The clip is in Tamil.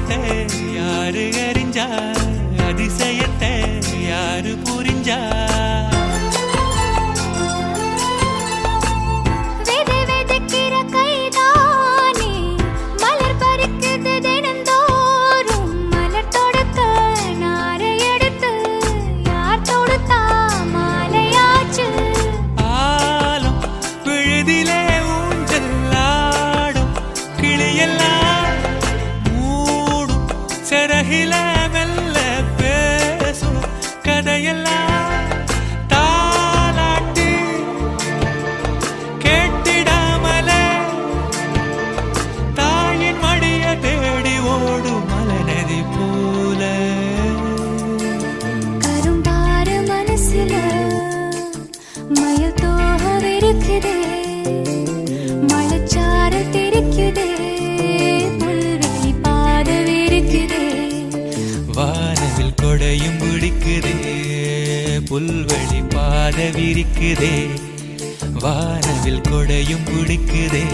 ரகசியத்தை யாரு அறிஞ்சா, அதிசயத்தை யாரு புரிஞ்சா? சிறகில மெல்ல பேசும் கதையெல்லாம் தாலாட்டி கேட்டிடாமலே தாயின் மடிய தேடி ஓடும் மலநதி போல. கரும்பாறு மனசுல மயில் தோகவிருக்குதே, மலைச்சாறு தெரிக்குதே, வானவில் கொடையும் பிடிக்குதே, புல்வெளி பாத விரிக்குதே, வானவில் கொடையும் பிடிக்குதே.